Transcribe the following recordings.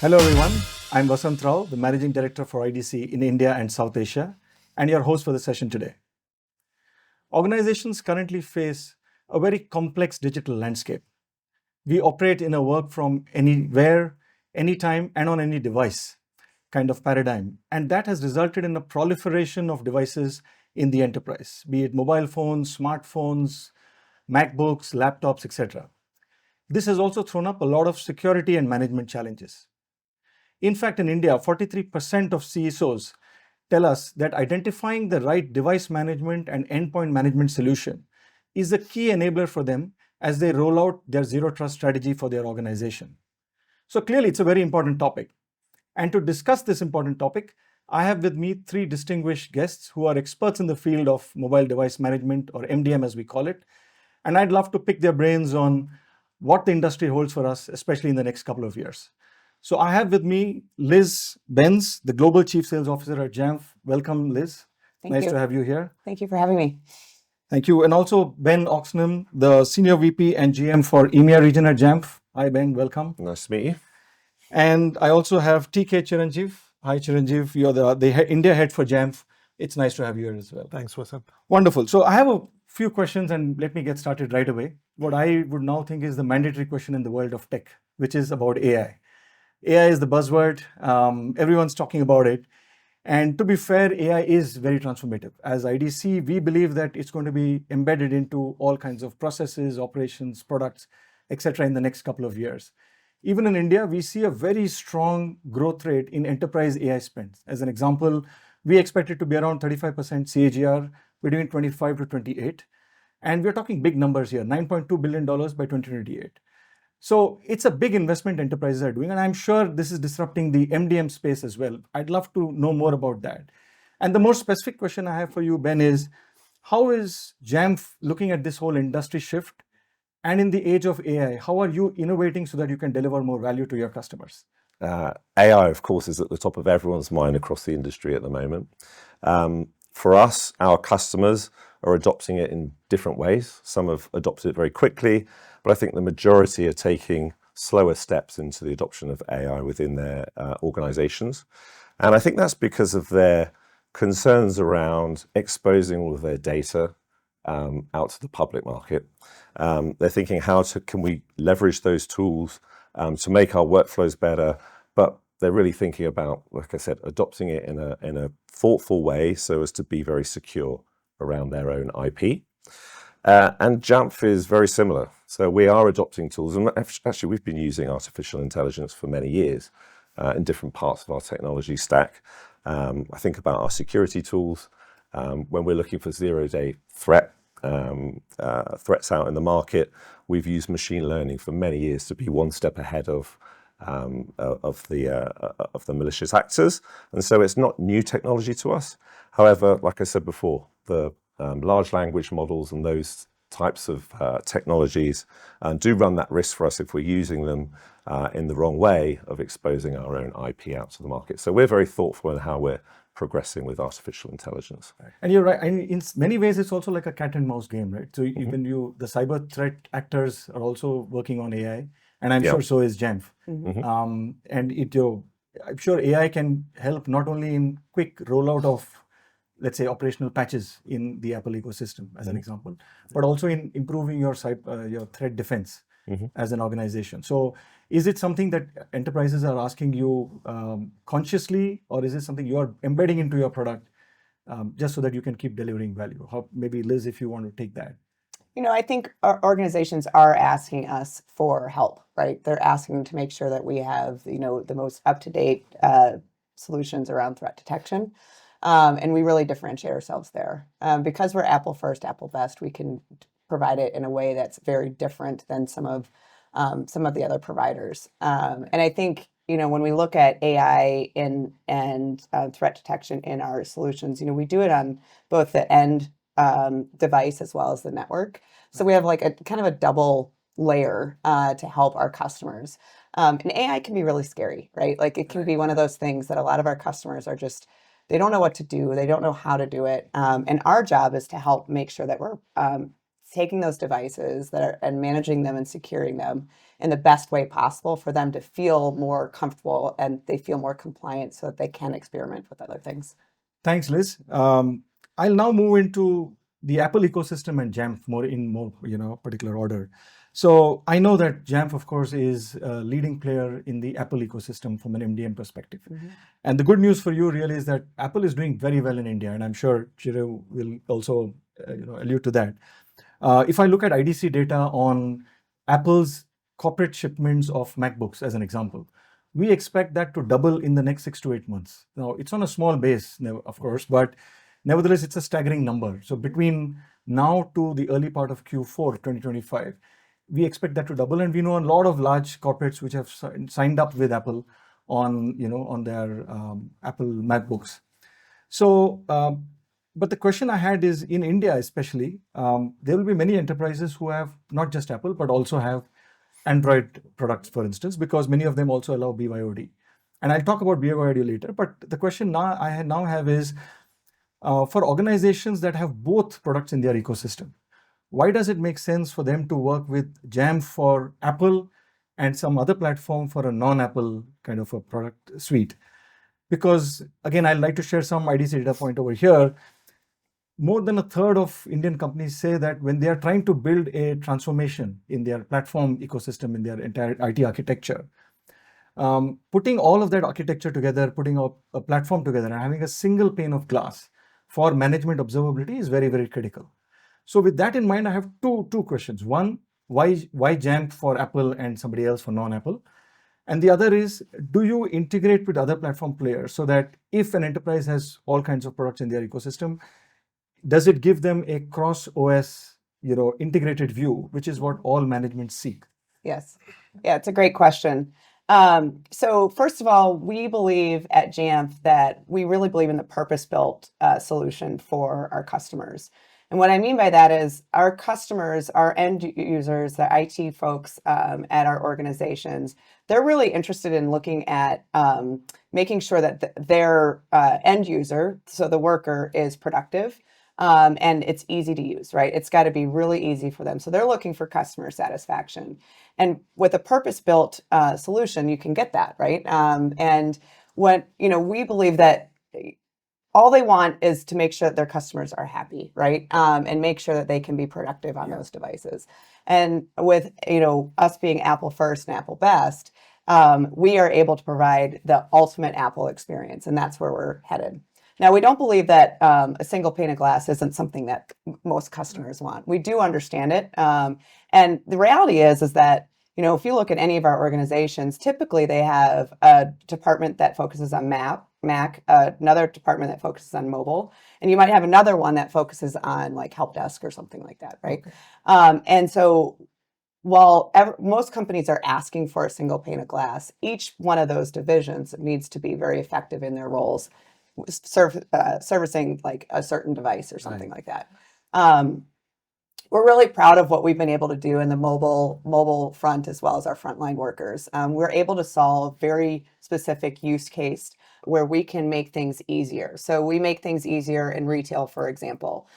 Hello everyone, I'm Vasant Rao, the Managing Director for IDC in India and South Asia, and your host for the session today. Organizations currently face a very complex digital landscape. We operate in a work from anywhere, anytime, and on any device kind of paradigm, and that has resulted in a proliferation of devices in the enterprise, be it mobile phones, smartphones, MacBooks, laptops, etc. This has also thrown up a lot of security and management challenges. In fact, in India, 43% of CISOs tell us that identifying the right device management and endpoint management solution is a key enabler for them as they roll out their zero trust strategy for their organization. So clearly, it's a very important topic. And to discuss this important topic, I have with me three distinguished guests who are experts in the field of mobile device management, or MDM as we call it. And I'd love to pick their brains on what the industry holds for us, especially in the next couple of years. So I have with me Liz Benz, the Global Chief Sales Officer at Jamf. Welcome, Liz. Nice to have you here. Thank you for having me. Thank you. And also Ben Oxnam, the Senior VP and GM for EMEIA region at Jamf. Hi, Ben. Welcome. Nice to meet you. And I also have TK Chiranjeev. Hi, Chiranjeev. You're the India head for Jamf. It's nice to have you here as well. Thanks, Vasant. Wonderful. So I have a few questions and let me get started right away. What I would now think is the mandatory question in the world of tech, which is about AI. AI is the buzzword. Everyone's talking about it. And to be fair, AI is very transformative. As IDC, we believe that it's going to be embedded into all kinds of processes, operations, products, etc. in the next couple of years. Even in India, we see a very strong growth rate in enterprise AI spends. As an example, we expect it to be around 35% CAGR between 25 to 28. And we're talking big numbers here, $9.2 billion by 2028. So it's a big investment enterprises are doing, and I'm sure this is disrupting the MDM space as well. I'd love to know more about that. And the more specific question I have for you, Ben, is how is Jamf looking at this whole industry shift? And in the age of AI, how are you innovating so that you can deliver more value to your customers? AI, of course, is at the top of everyone's mind across the industry at the moment. For us, our customers are adopting it in different ways. Some have adopted it very quickly, but I think the majority are taking slower steps into the adoption of AI within their organizations. And I think that's because of their concerns around exposing all of their data out to the public market. They're thinking, can we leverage those tools to make our workflows better? But they're really thinking about, like I said, adopting it in a thoughtful way so as to be very secure around their own IP. And Jamf is very similar. So we are adopting tools, and actually we've been using artificial intelligence for many years in different parts of our technology stack. I think about our security tools. When we're looking for zero-day threats out in the market, we've used machine learning for many years to be one step ahead of the malicious actors. And so it's not new technology to us. However, like I said before, the large language models and those types of technologies do run that risk for us if we're using them in the wrong way of exposing our own IP out to the market. So we're very thoughtful in how we're progressing with artificial intelligence. And you're right. I mean, in many ways, it's also like a cat and mouse game, right? So even the cyber threat actors are also working on AI, and I'm sure so is Jamf. And I'm sure AI can help not only in quick rollout of, let's say, operational patches in the Apple ecosystem, as an example, but also in improving your threat defense as an organization. So is it something that enterprises are asking you consciously, or is it something you are embedding into your product just so that you can keep delivering value? Maybe Liz, if you want to take that. I think our organizations are asking us for help, right? They're asking to make sure that we have, the most up-to-date solutions around threat detection. And we really differentiate ourselves there. Because we're Apple-first, Apple-best, we can provide it in a way that's very different than some of the other providers. And I think, when we look at AI and threat detection in our solutions, we do it on both the end device as well as the network. So we have like a kind of a double layer to help our customers. And AI can be really scary, right? Like it can be one of those things that a lot of our customers are just, they don't know what to do. They don't know how to do it. And our job is to help make sure that we're taking those devices and managing them and securing them in the best way possible for them to feel more comfortable and they feel more compliant so that they can experiment with other things. Thanks, Liz. I'll now move into the Apple ecosystem and Jamf in more particular order. So I know that Jamf, of course, is a leading player in the Apple ecosystem from an MDM perspective. And the good news for you really is that Apple is doing very well in India, and I'm sure Chiru will also allude to that. If I look at IDC data on Apple's corporate shipments of MacBooks as an example, we expect that to double in the next 6 to 8 months. Now, it's on a small base, of course, but nevertheless, it's a staggering number. So between now to the early part of Q4 2025, we expect that to double. And we know a lot of large corporates which have signed up with Apple on their Apple MacBooks. So, but the question I had is, in India especially, there will be many enterprises who have not just Apple, but also have Android products, for instance, because many of them also allow BYOD. And I'll talk about BYOD later. But the question I now have is, for organizations that have both products in their ecosystem, why does it make sense for them to work with Jamf for Apple and some other platform for a non-Apple kind of a product suite? Because again, I'd like to share some IDC data point over here. More than a third of Indian companies say that when they are trying to build a transformation in their platform ecosystem, in their entire IT architecture, putting all of that architecture together, putting a platform together and having a single pane of glass for management observability is very, very critical. So with that in mind, I have two questions. One, why Jamf for Apple and somebody else for non-Apple? And the other is, do you integrate with other platform players so that if an enterprise has all kinds of products in their ecosystem, does it give them a cross OS, integrated view, which is what all management seek? Yes. Yeah, it's a great question. So first of all, we believe at Jamf that we really believe in the purpose-built solution for our customers. And what I mean by that is our customers, our end users, the IT folks at our organizations, they're really interested in looking at making sure that their end user, so the worker, is productive and it's easy to use, right? It's got to be really easy for them. So they're looking for customer satisfaction. And with a purpose-built solution, you can get that, right? And what, we believe that all they want is to make sure that their customers are happy, right? And make sure that they can be productive on those devices. And with, us being Apple first and Apple best, we are able to provide the ultimate Apple experience, and that's where we're headed. Now, we don't believe that a single pane of glass isn't something that most customers want. We do understand it. And the reality is that, if you look at any of our organizations, typically they have a department that focuses on Mac, another department that focuses on mobile, and you might have another one that focuses on like help desk or something like that, right? Okay. And so while most companies are asking for a single pane of glass, each one of those divisions needs to be very effective in their roles, servicing like a certain device or something like that. We're really proud of what we've been able to do in the mobile front as well as our frontline workers. We're able to solve very specific use case where we can make things easier. So we make things easier in retail, for example,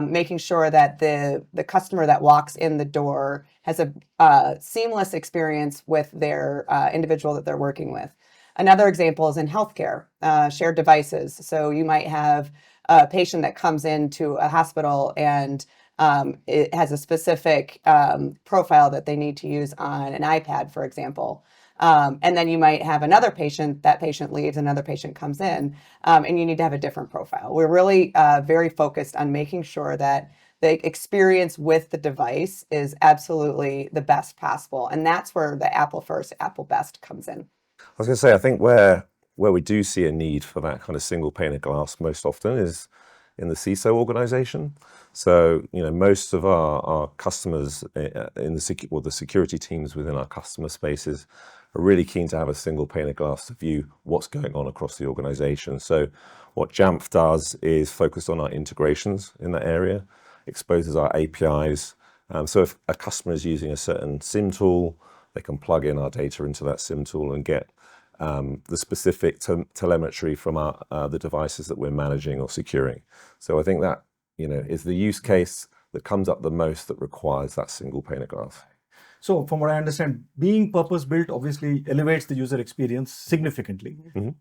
making sure that the customer that walks in the door has a seamless experience with their individual that they're working with. Another example is in healthcare, shared devices. So you might have a patient that comes into a hospital and it has a specific profile that they need to use on an iPad, for example. And then you might have another patient, that patient leaves, another patient comes in, and you need to have a different profile. We're really very focused on making sure that the experience with the device is absolutely the best possible. And that's where the Apple first, Apple best comes in. I was going to say, I think where we do see a need for that kind of single pane of glass most often is in the CISO organization. So, most of our customers in the security teams within our customer spaces are really keen to have a single pane of glass to view what's going on across the organization. So what Jamf does is focus on our integrations in that area, exposes our APIs. So if a customer is using a certain SIM tool, they can plug in our data into that SIM tool and get the specific telemetry from the devices that we're managing or securing. So I think that is the use case that comes up the most that requires that single pane of glass. So from what I understand, being purpose-built obviously elevates the user experience significantly.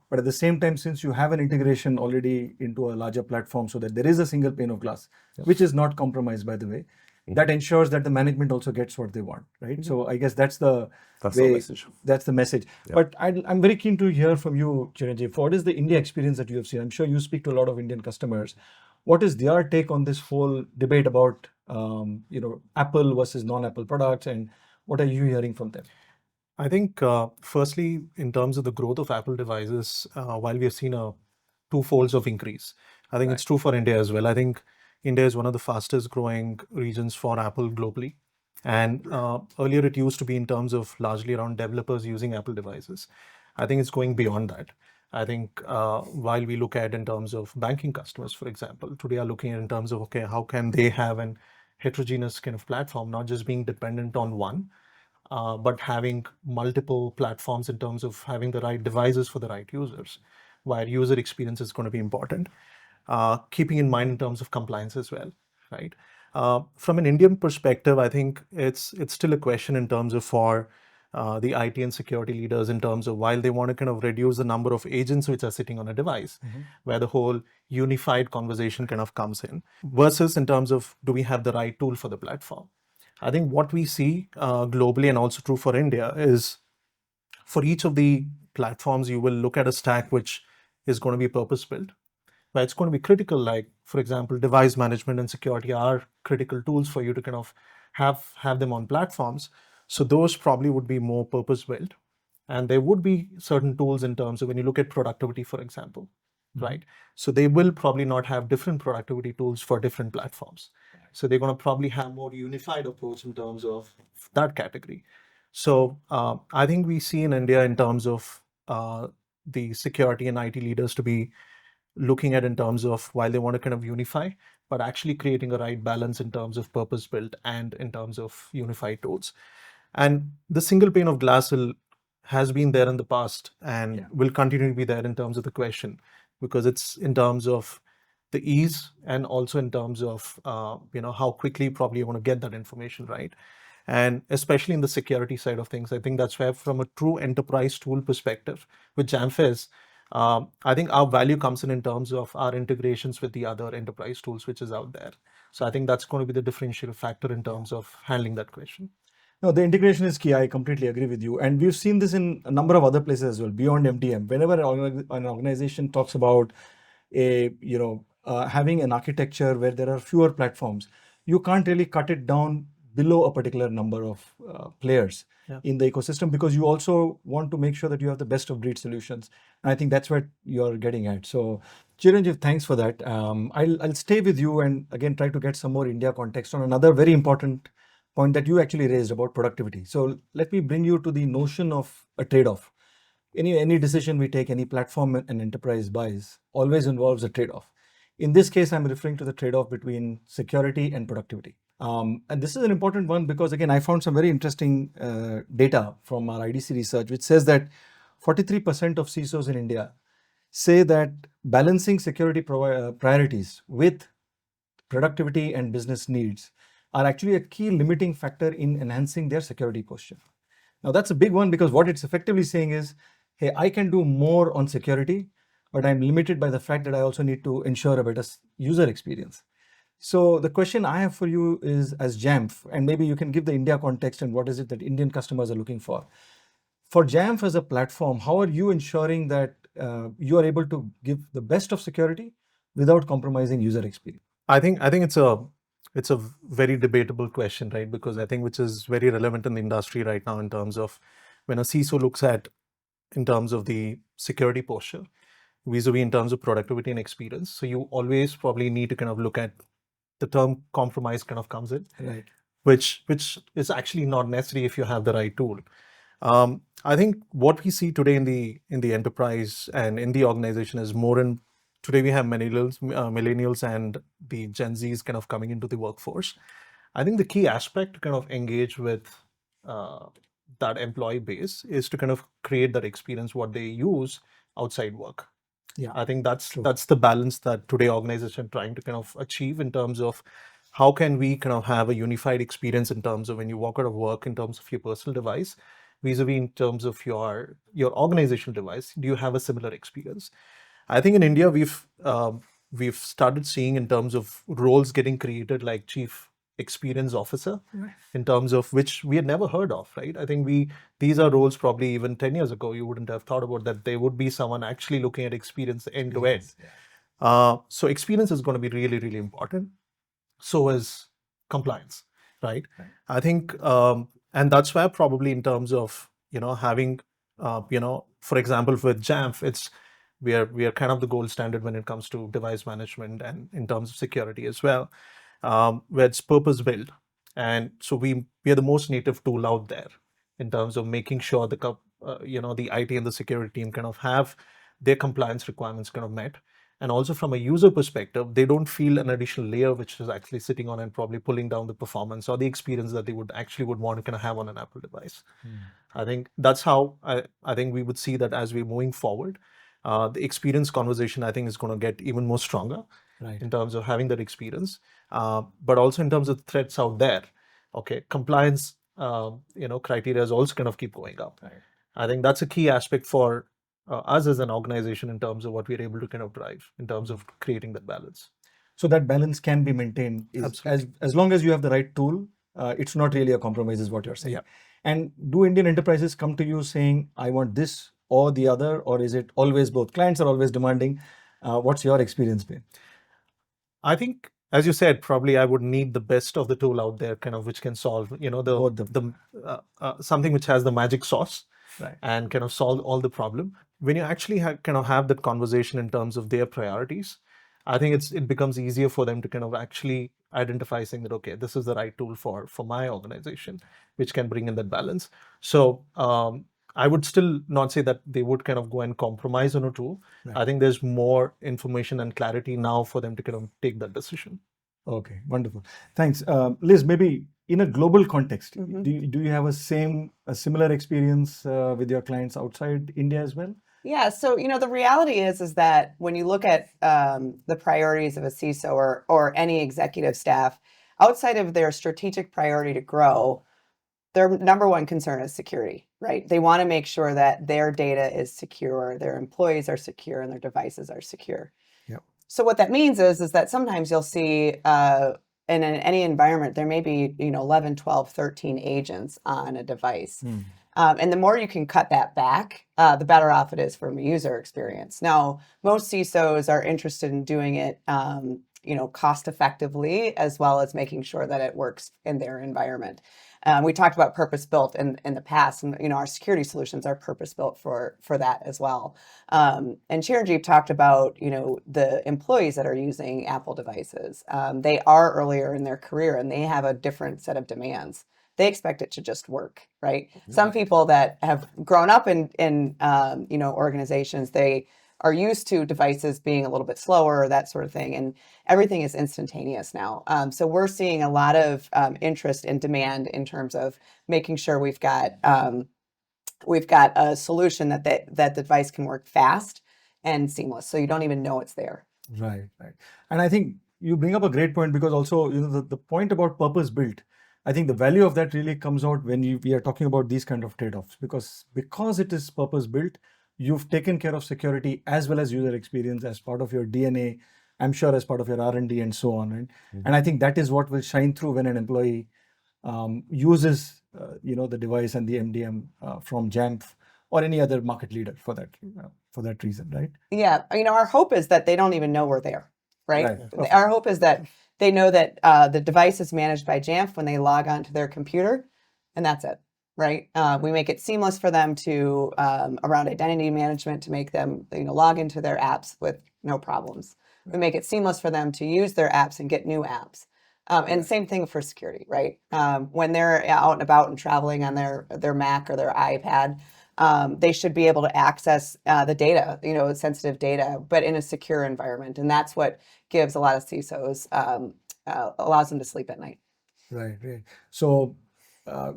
But at the same time, since you have an integration already into a larger platform so that there is a single pane of glass, which is not compromised, by the way, that ensures that the management also gets what they want, right? So I guess that's the message. That's the message. But I'm very keen to hear from you, Chiranjeev. What is the India experience that you have seen? I'm sure you speak to a lot of Indian customers. What is their take on this whole debate about Apple versus non-Apple products, and what are you hearing from them? I think, firstly, in terms of the growth of Apple devices, while we have seen a two-folds of increase, I think it's true for India as well. I think India is one of the fastest growing regions for Apple globally. And earlier it used to be in terms of largely around developers using Apple devices. I think it's going beyond that. I think while we look at in terms of banking customers, for example, today are looking at in terms of, okay, how can they have an heterogeneous kind of platform, not just being dependent on one, but having multiple platforms in terms of having the right devices for the right users, where user experience is going to be important. Keeping in mind in terms of compliance as well, right? From an Indian perspective, I think it's still a question in terms of for the IT and security leaders in terms of while they want to kind of reduce the number of agents which are sitting on a device, where the whole unified conversation kind of comes in, versus in terms of do we have the right tool for the platform? I think what we see globally and also true for India is for each of the platforms, you will look at a stack which is going to be purpose-built, where it's going to be critical, like, for example, device management and security are critical tools for you to kind of have them on platforms. So those probably would be more purpose-built. And there would be certain tools in terms of when you look at productivity, for example, right? So they will probably not have different productivity tools for different platforms. So they're going to probably have more unified approach in terms of that category. So I think we see in India in terms of the security and IT leaders to be looking at in terms of while they want to kind of unify, but actually creating a right balance in terms of purpose built and in terms of unified tools. And the single pane of glass has been there in the past and will continue to be there in terms of the question, because it's in terms of the ease and also in terms of how quickly probably you want to get that information right. And especially in the security side of things, I think that's where from a true enterprise tool perspective, with Jamf is, I think our value comes in terms of our integrations with the other enterprise tools which is out there. So I think that's going to be the differential factor in terms of handling that question. No, the integration is key. I completely agree with you. And we've seen this in a number of other places as well, beyond MDM. Whenever an organization talks about having an architecture where there are fewer platforms, you can't really cut it down below a particular number of players in the ecosystem, because you also want to make sure that you have the best of breed solutions. And I think that's what you're getting at. So Chiranjeev, thanks for that. I'll stay with you and again try to get some more India context on another very important point that you actually raised about productivity. So let me bring you to the notion of a trade-off. Any decision we take, any platform an enterprise buys, always involves a trade-off. In this case, I'm referring to the trade-off between security and productivity. And this is an important one because, again, I found some very interesting data from our IDC research, which says that 43% of CISOs in India say that balancing security priorities with productivity and business needs are actually a key limiting factor in enhancing their security posture. Now, that's a big one because what it's effectively saying is, hey, I can do more on security, but I'm limited by the fact that I also need to ensure a better user experience. So the question I have for you is, as Jamf, and maybe you can give the India context and what is it that Indian customers are looking for. For Jamf as a platform, how are you ensuring that you are able to give the best of security without compromising user experience? I think it's a very debatable question, right? Because I think which is very relevant in the industry right now in terms of when a CISO looks at in terms of the security posture, vis-a-vis in terms of productivity and experience. So you always probably need to kind of look at the term compromise kind of comes in, right? Which is actually not necessary if you have the right tool. I think what we see today in the enterprise and in the organization is more in today we have millennials and the Gen Zs kind of coming into the workforce. I think the key aspect to kind of engage with that employee base is to kind of create that experience what they use outside work. Yeah, I think that's the balance that today organization trying to kind of achieve in terms of how can we kind of have a unified experience in terms of when you walk out of work, in terms of your personal device, vis-a-vis in terms of your organizational device? Do you have a similar experience? I think in India we've started seeing in terms of roles getting created like chief experience officer, in terms of which we had never heard of, right? I think these are roles probably even 10 years ago you wouldn't have thought about, that there would be someone actually looking at experience end to end. So experience is going to be really, really important. So is compliance, right? I think, and that's why probably in terms of having, for example, with Jamf, we are kind of the gold standard when it comes to device management and in terms of security as well, where it's purpose built, and so we are the most native tool out there in terms of making sure the IT and the security team kind of have their compliance requirements kind of met. And also from a user perspective, they don't feel an additional layer which is actually sitting on and probably pulling down the performance or the experience that they would want to kind of have on an Apple device. I think that's how I think we would see that as we're moving forward. The experience conversation, I think, is going to get even more stronger in terms of having that experience, but also in terms of threats out there. Okay, compliance, criteria is also kind of keep going up. I think that's a key aspect for us as an organization in terms of what we're able to kind of drive in terms of creating that balance. So that balance can be maintained as long as you have the right tool. It's not really a compromise, is what you're saying. And do Indian enterprises come to you saying, I want this or the other, or is it always both? Clients are always demanding. What's your experience been? I think, as you said, probably I would need the best of the tool out there, kind of, which can solve, something which has the magic sauce, and kind of solve all the problem. When you actually kind of have that conversation in terms of their priorities, I think it becomes easier for them to kind of actually identify, saying that, okay, this is the right tool for my organization, which can bring in that balance. So I would still not say that they would kind of go and compromise on a tool. I think there's more information and clarity now for them to kind of take that decision. Okay, wonderful. Thanks. Liz, maybe in a global context, do you have a similar experience with your clients outside India as well? Yeah, so the reality is that when you look at the priorities of a CISO or any executive staff, outside of their strategic priority to grow, their number one concern is security, right? They want to make sure that their data is secure, their employees are secure, and their devices are secure. So what that means is that sometimes you'll see in any environment, there may be 11, 12, 13 agents on a device. And the more you can cut that back, the better off it is from a user experience. Now, most CISOs are interested in doing it cost effectively, as well as making sure that it works in their environment. We talked about purpose-built in the past, and our security solutions are purpose-built for that as well. And Chiranjeev talked about the employees that are using Apple devices. They are earlier in their career, and they have a different set of demands. They expect it to just work, right? Some people that have grown up in organizations, they are used to devices being a little bit slower, that sort of thing, and everything is instantaneous now. So we're seeing a lot of interest and demand in terms of making sure we've got a solution that the device can work fast and seamless, so you don't even know it's there. Right. And I think you bring up a great point, because also the point about purpose built, I think the value of that really comes out when we are talking about these kind of trade-offs, because it is purpose built. You've taken care of security as well as user experience as part of your DNA, I'm sure as part of your R&D and so on. Right? And I think that is what will shine through when an employee uses the device and the MDM from Jamf or any other market leader for that reason, right? Yeah, our hope is that they don't even know we're there, right? Okay. Our hope is that they know that the device is managed by Jamf when they log onto their computer, and that's it. Right. We make it seamless for them to around identity management, to make them log into their apps with no problems. We make it seamless for them to use their apps and get new apps. And same thing for security, right? When they're out and about and traveling on their Mac or their iPad, they should be able to access the data, sensitive data, but in a secure environment. And that's what gives a lot of CISOs, allows them to sleep at night. Right. So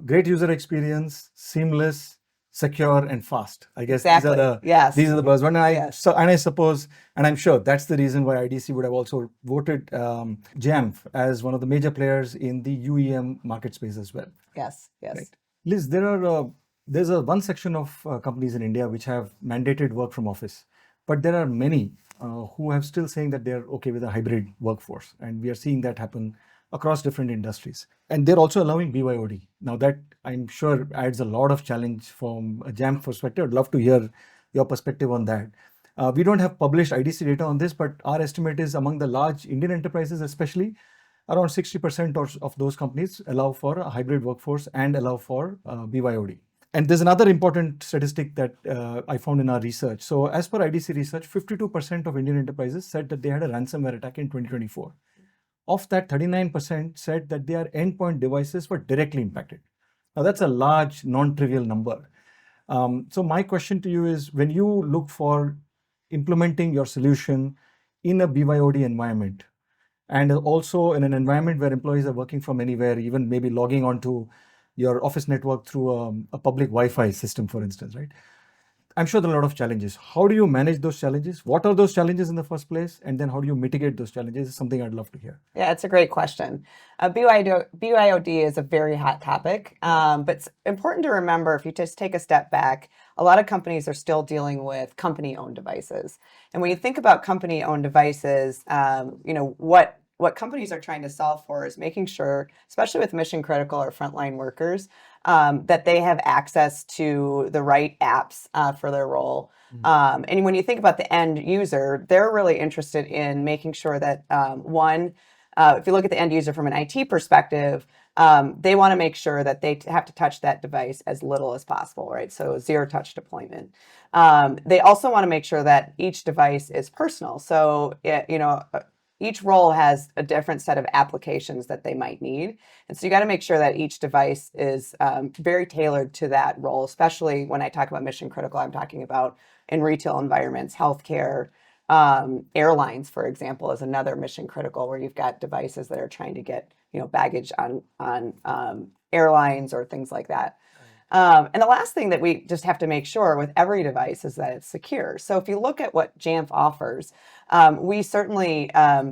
great user experience, seamless, secure and fast. I guess Exactly. Yes. these are the buzzwords. And Yes. I suppose, and I'm sure that's the reason why IDC would have also voted Jamf as one of the major players in the UEM market space as well. Yes. Yes. Right. Liz, there's one section of companies in India which have mandated work from office, but there are many who have still saying that they're okay with a hybrid workforce, and we are seeing that happen across different industries. And they're also allowing BYOD. Now that I'm sure adds a lot of challenge from a Jamf perspective. I'd love to hear your perspective on that. We don't have published IDC data on this, but our estimate is among the large Indian enterprises, especially, around 60% of those companies allow for a hybrid workforce and allow for BYOD. And there's another important statistic that I found in our research. So as per IDC research, 52% of Indian enterprises said that they had a ransomware attack in 2024. Of that, 39% said that their endpoint devices were directly impacted. Now that's a large, non-trivial number. So my question to you is, when you look for implementing your solution in a BYOD environment, and also in an environment where employees are working from anywhere, even maybe logging onto your office network through a public Wi-Fi system, for instance, right? I'm sure there are a lot of challenges. How do you manage those challenges? What are those challenges in the first place? And then how do you mitigate those challenges? Is something I'd love to hear. Yeah, it's a great question. BYOD is a very hot topic, but it's important to remember, if you just take a step back, a lot of companies are still dealing with company-owned devices. And when you think about company-owned devices, what companies are trying to solve for is making sure, especially with mission critical or frontline workers, that they have access to the right apps for their role. And when you think about the end user, they're really interested in making sure that, if you look at the end user from an IT perspective, they want to make sure that they have to touch that device as little as possible, right? So zero touch deployment. They also want to make sure that each device is personal. So, each role has a different set of applications that they might need. And so you got to make sure that each device is very tailored to that role, especially when I talk about mission critical, I'm talking about in retail environments, healthcare, airlines, for example, is another mission critical where you've got devices that are trying to get, baggage on airlines or things like that. And the last thing that we just have to make sure with every device is that it's secure. So if you look at what Jamf offers, we certainly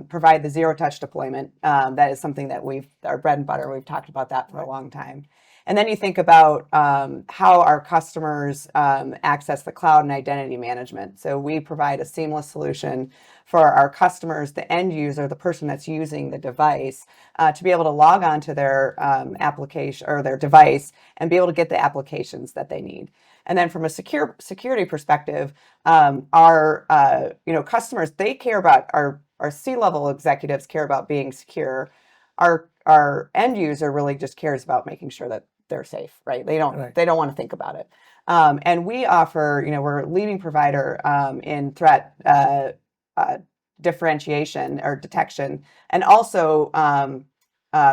provide the zero touch deployment. That is something that our bread and butter. We've talked about that for a long time. And then you think about how our customers access the cloud and identity management. So we provide a seamless solution for our customers, the end user, the person that's using the device, to be able to log on to their application or their device and be able to get the applications that they need. And then from a security perspective, our customers, they care about our C-level executives care about being secure. Our end user really just cares about making sure that they're safe, right? They don't want to think about it. And we offer, we're a leading provider in threat differentiation or detection, and also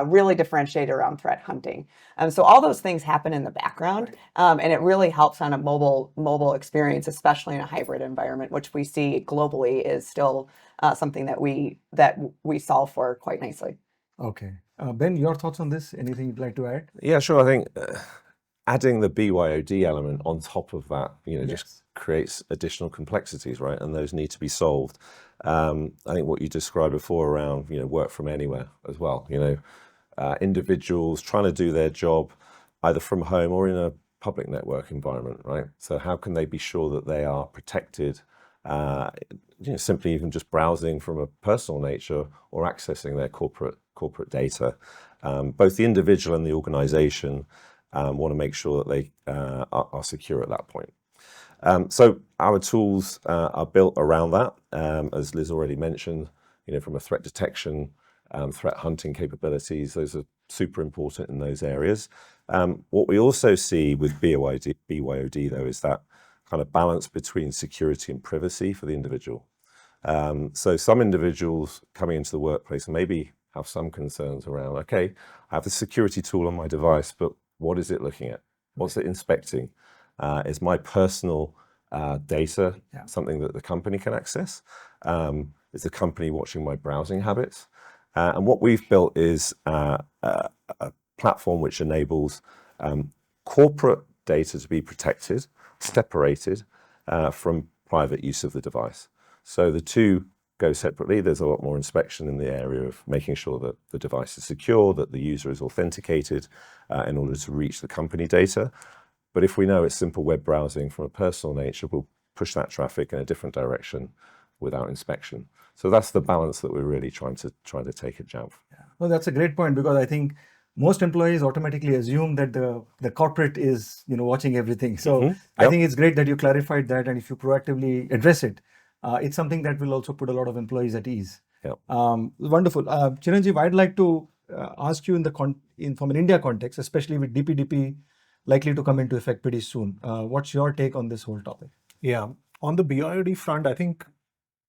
really differentiate around threat hunting. So all those things happen in the background, and it really helps on a mobile experience, especially in a hybrid environment, which we see globally is still something that we solve for quite nicely. Okay. Ben, your thoughts on this? Anything you'd like to add? Yeah, sure. I think adding the BYOD element on top of that, just creates additional complexities, right? And those need to be solved. I think what you described before around, work from anywhere as well, individuals trying to do their job either from home or in a public network environment, right? So how can they be sure that they are protected, simply even just browsing from a personal nature or accessing their corporate data? Both the individual and the organization want to make sure that they are secure at that point. So our tools are built around that, as Liz already mentioned, from a threat detection, threat hunting capabilities. Those are super important in those areas. What we also see with BYOD though is that kind of balance between security and privacy for the individual. So some individuals coming into the workplace maybe have some concerns around, okay, I have the security tool on my device, but what is it looking at? What's it inspecting? Is my personal data something that the company can access? Is the company watching my browsing habits? And what we've built is a platform which enables corporate data to be protected, separated from private use of the device. So the two go separately. There's a lot more inspection in the area of making sure that the device is secure, that the user is authenticated in order to reach the company data. But if we know it's simple web browsing from a personal nature, we'll push that traffic in a different direction without inspection. So that's the balance that we're really trying to take at Jamf. Yeah. Well, that's a great point, because I think most employees automatically assume that the corporate is watching everything. So I think it's great that you clarified that, and if you proactively address it, it's something that will also put a lot of employees at ease. Yep. Wonderful. Chiranjeev, I'd like to ask you from an India context, especially with DPDP likely to come into effect pretty soon. What's your take on this whole topic? Yeah, on the BYOD front, I think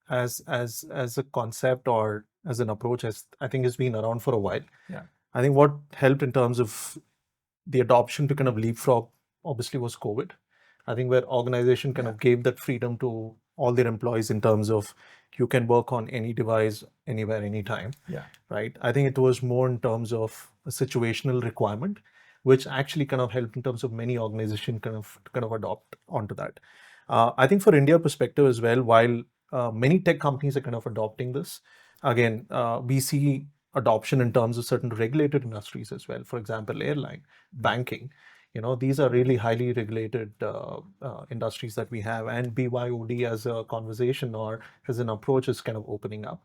as a concept or as an approach, I think has been around for a while. Yeah. I think what helped in terms of the adoption to kind of leapfrog obviously was COVID. I think where organization kind of gave that freedom to all their employees in terms of you can work on any device, anywhere, anytime. Yeah. Right. I think it was more in terms of a situational requirement, which actually kind of helped in terms of many organizations kind of adopt onto that. I think for India perspective as well, while many tech companies are kind of adopting this, again, we see adoption in terms of certain regulated industries as well. For example, airline, banking, these are really highly regulated industries that we have, and BYOD as a conversation or as an approach is kind of opening up.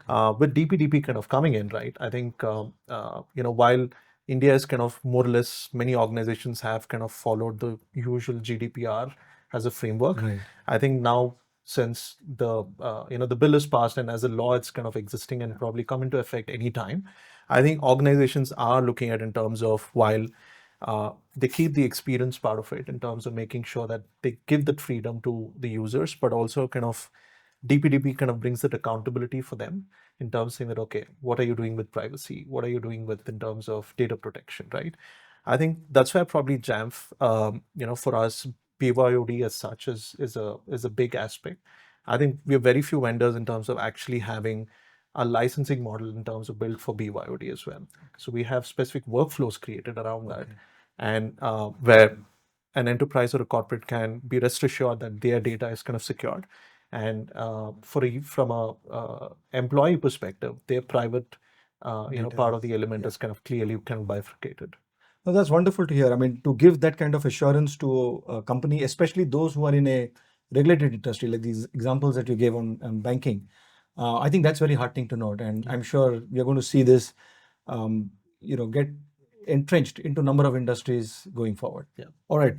Okay. With DPDP kind of coming in, right? I think, while India is kind of more or less, many organizations have kind of followed the usual GDPR as a framework. Right. I think now, since the the bill is passed and as a law it's kind of existing and probably come into effect anytime, I think organizations are looking at in terms of, while they keep the experience part of it in terms of making sure that they give that freedom to the users, but also kind of DPDP kind of brings that accountability for them in terms of saying that, okay, what are you doing with privacy? What are you doing with in terms of data protection, right? I think that's where probably Jamf, for us, BYOD as such is a big aspect. I think we have very few vendors in terms of actually having a licensing model in terms of built for BYOD as well. So we have specific workflows created around that, and where an enterprise or a corporate can be rest assured that their data is kind of secured. And from a employee perspective, their private part of the element is kind of clearly kind of bifurcated. No, that's wonderful to hear. I mean, to give that kind of assurance to a company, especially those who are in a regulated industry, like these examples that you gave on banking, I think that's very heartening to note. And I'm sure we are going to see this, get entrenched into a number of industries going forward. Yeah. All right.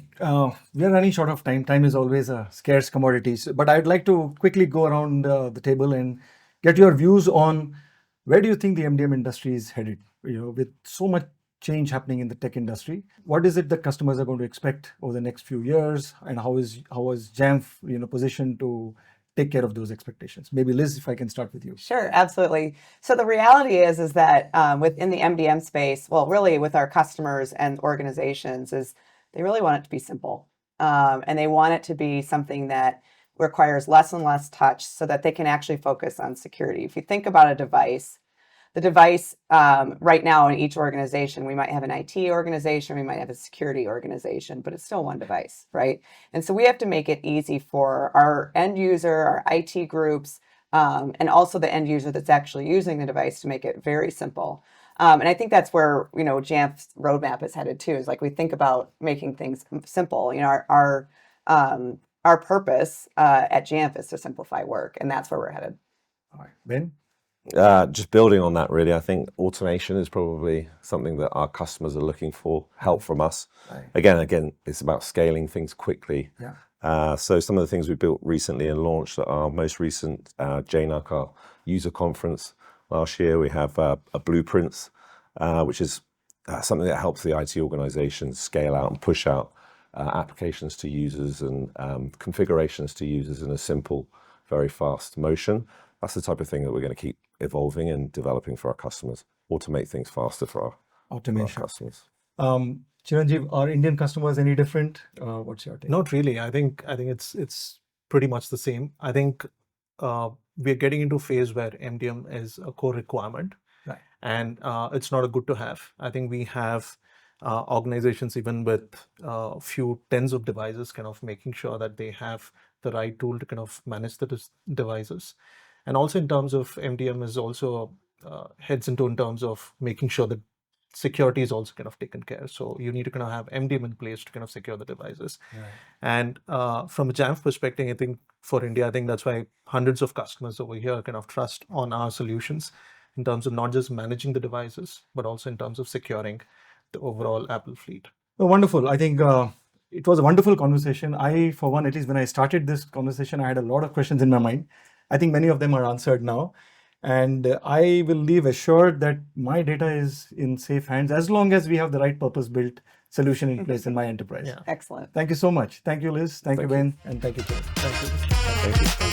We are running short of time. Time is always a scarce commodity. But I'd like to quickly go around the table and get your views on where do you think the MDM industry is headed? With so much change happening in the tech industry, what is it that customers are going to expect over the next few years, and how is Jamf positioned to take care of those expectations? Maybe Liz, if I can start with you. Sure, absolutely. So the reality is that within the MDM space, well, really with our customers and organizations, is they really want it to be simple, and they want it to be something that requires less and less touch, so that they can actually focus on security. If you think about a device, the device right now in each organization, we might have an IT organization, we might have a security organization, but it's still one device, right? And so we have to make it easy for our end user, our IT groups, and also the end user that's actually using the device, to make it very simple. And I think that's where, Jamf's roadmap is headed too, is like we think about making things simple. Our purpose at Jamf is to simplify work, and that's where we're headed. All right, Ben? Just building on that, really, I think automation is probably something that our customers are looking for help from us. Right. Again, it's about scaling things quickly. Yeah. So some of the things we built recently and launched at our most recent JNUC, our user conference last year, we have a blueprints, which is something that helps the IT organizations scale out and push out applications to users and configurations to users in a simple, very fast motion. That's the type of thing that we're going to keep evolving and developing for our customers, automate things faster for our customers. Chiranjeev, are Indian customers any different? What's your take? Not really. I think it's pretty much the same. I think we're getting into a phase where MDM is a core requirement, right, and it's not a good to have. I think we have organizations, even with a few tens of devices, kind of making sure that they have the right tool to kind of manage the devices. And also in terms of MDM is also heads into in terms of making sure that security is also kind of taken care. So you need to kind of have MDM in place to kind of secure the devices. Right. And from a Jamf perspective, I think for India, I think that's why hundreds of customers over here kind of trust on our solutions in terms of not just managing the devices, but also in terms of securing the overall Apple fleet. Oh, wonderful. I think it was a wonderful conversation. I, for one, at least when I started this conversation, I had a lot of questions in my mind. I think many of them are answered now. And I will leave assured that my data is in safe hands as long as we have the right purpose-built solution in place in my enterprise. Yeah. Excellent. Thank you so much. Thank you, Liz. Thank you, Thank you. Ben. And thank you, Joe. Thank you. Thank you.